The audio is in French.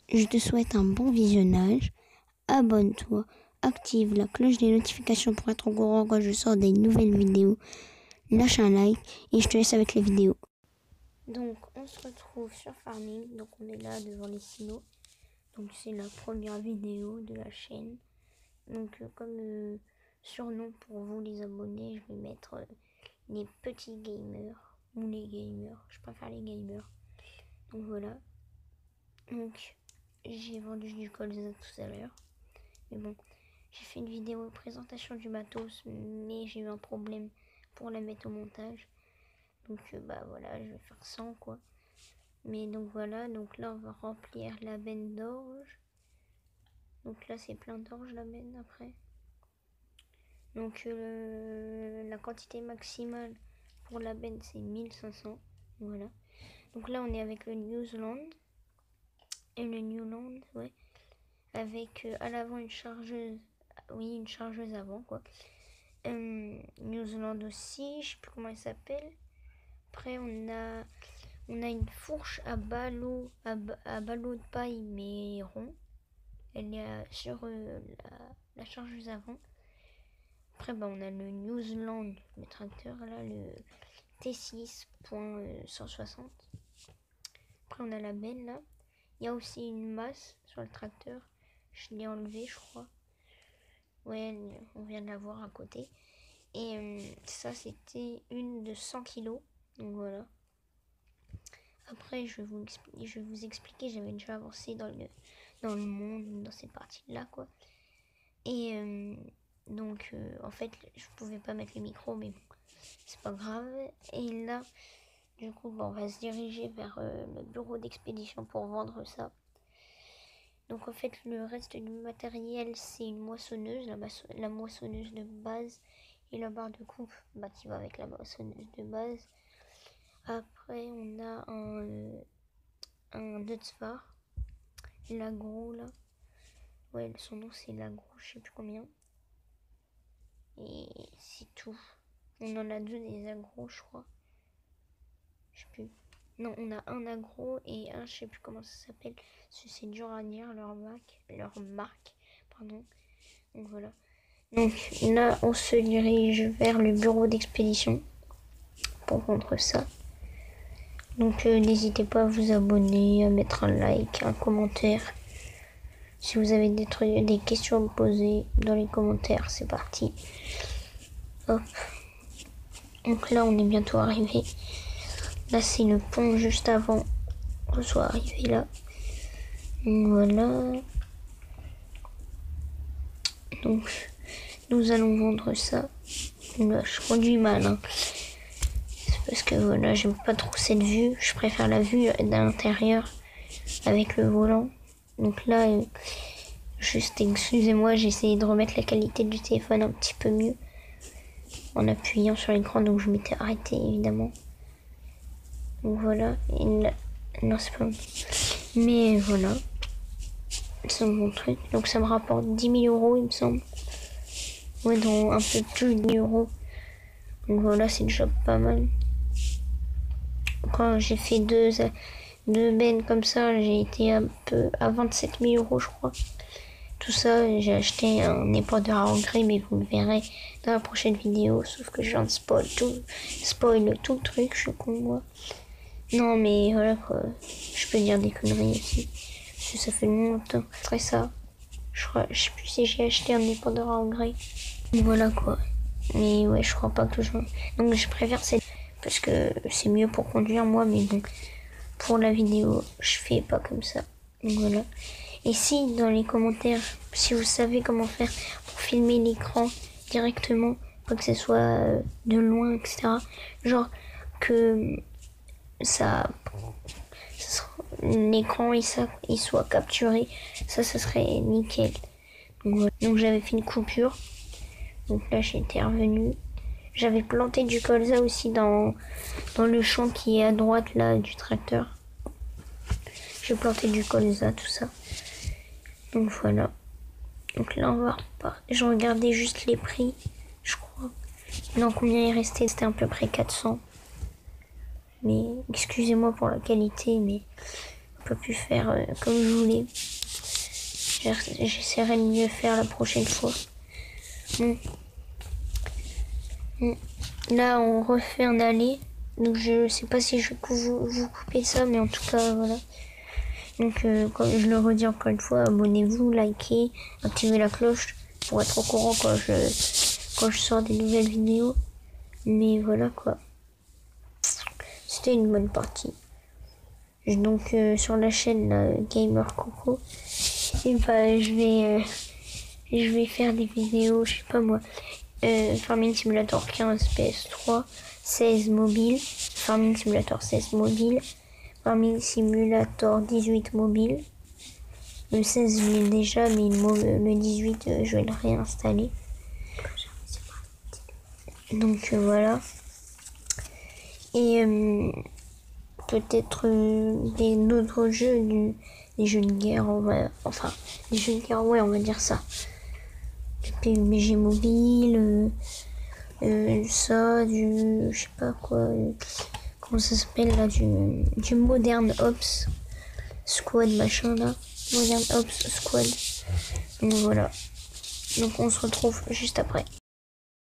Je te souhaite un bon visionnage. Abonne-toi, active la cloche des notifications pour être au courant quand je sors des nouvelles vidéos. Lâche un like et je te laisse avec les vidéos. Donc on se retrouve sur Farming, donc on est là devant les silos. Donc c'est la première vidéo de la chaîne. Donc comme surnom pour vous les abonnés, je vais mettre les petits gamers ou les gamers. Je préfère les gamers. Donc voilà. Donc j'ai vendu du colza tout à l'heure. Mais bon, j'ai fait une vidéo de présentation du matos, mais j'ai eu un problème pour la mettre au montage. Donc bah voilà, je vais faire 100 quoi. Mais donc voilà, donc là on va remplir la benne d'orge. Donc là c'est plein d'orge la benne après. Donc la quantité maximale pour la benne c'est 1500. Voilà. Donc là on est avec le Newsland. Et le Newland, ouais. Avec à l'avant une chargeuse. Oui, une chargeuse avant quoi. Newsland aussi, je sais plus comment elle s'appelle. Après on a une fourche à ballot de paille mais rond. Elle est sur la chargeuse avant. Après bah, on a le Newsland, le tracteur là, le T6.160. Après on a la benne là. Il y a aussi une masse sur le tracteur. Je l'ai enlevé je crois. Ouais, on vient de la voir à côté. Et ça c'était une de 100 kg. Donc voilà. Après je vais vous expliquer, j'avais déjà avancé dans le monde, dans cette partie-là quoi. Et donc en fait je pouvais pas mettre le micro mais bon, c'est pas grave. Et là du coup on va se diriger vers le bureau d'expédition pour vendre ça. Donc en fait le reste du matériel c'est une moissonneuse, la moissonneuse de base et la barre de coupe bah, qui va avec la moissonneuse de base. Après on a un Dutzvar, l'agro là. Ouais, son nom c'est l'agro, je sais plus combien. Et c'est tout. On en a deux des agros, je crois. Je sais plus. Non, on a un agro et un, je sais plus comment ça s'appelle. C'est dur à dire, leur marque, pardon. Donc voilà. Donc là, on se dirige vers le bureau d'expédition pour vendre ça. Donc n'hésitez pas à vous abonner, à mettre un like, un commentaire. Si vous avez des questions à me poser dans les commentaires, c'est parti. Hop. Donc là, on est bientôt arrivé. Là, c'est le pont juste avant qu'on soit arrivé là. Voilà. Donc, nous allons vendre ça. Là, je conduis mal. Hein. C'est parce que voilà, j'aime pas trop cette vue. Je préfère la vue de l'intérieur avec le volant. Donc là, juste excusez-moi, j'ai essayé de remettre la qualité du téléphone un petit peu mieux en appuyant sur l'écran, donc je m'étais arrêté évidemment. Donc voilà, non c'est pas bon. Mais voilà, c'est un bon truc. Donc ça me rapporte 10 000 € il me semble. Ouais, dans un peu plus de 10 €. Donc voilà, c'est déjà pas mal. Quand j'ai fait deux bennes comme ça, j'ai été un peu à 27 000 € je crois. Tout ça, j'ai acheté un épandeur à engrais, mais vous le verrez dans la prochaine vidéo. Sauf que je viens de spoil tout le truc, je suis con moi. Non mais voilà quoi, je peux dire des conneries aussi. Parce que ça fait longtemps. Après ça, je sais plus si j'ai acheté un épandeur à engrais. Voilà quoi. Mais ouais, je crois pas que je... Donc je préfère cette... Parce que c'est mieux pour conduire moi, mais bon. Pour la vidéo, je fais pas comme ça. Donc voilà. Et si dans les commentaires, si vous savez comment faire pour filmer l'écran directement, pas que ce soit de loin, etc. Genre que l'écran il soit capturé, ça serait nickel. Donc, voilà. Donc j'avais fait une coupure. Donc là j'étais revenu. J'avais planté du colza aussi dans le champ qui est à droite là du tracteur. J'ai planté du colza, tout ça. Donc voilà. Donc là on va repartir. Je regardais juste les prix, je crois. Non, combien il restait? C'était à peu près 400. Mais excusez-moi pour la qualité, mais j'ai pas pu faire comme je voulais. J'essaierai de mieux faire la prochaine fois. Là, on refait un aller. Donc, je sais pas si je vais vous couper ça, mais en tout cas, voilà. Donc, comme je le redis encore une fois, abonnez-vous, likez, activez la cloche pour être au courant quand je sors des nouvelles vidéos. Mais voilà quoi. C'était une bonne partie. Donc, sur la chaîne Gamer Coco, et bah, je vais faire des vidéos, je sais pas moi. Farming Simulator 15 PS3, 16 mobile, Farming Simulator 16 mobile, Farming Simulator 18 mobile. Le 16 je l'ai déjà, mais le 18 je vais le réinstaller. Donc voilà. Et peut-être d'autres jeux, des jeux de guerre, enfin des jeux de guerre, ouais on va dire ça. PUBG mobile, ça, je sais pas quoi, comment ça s'appelle là, du Modern Ops Squad machin là, Modern Ops Squad. Donc voilà, donc on se retrouve juste après.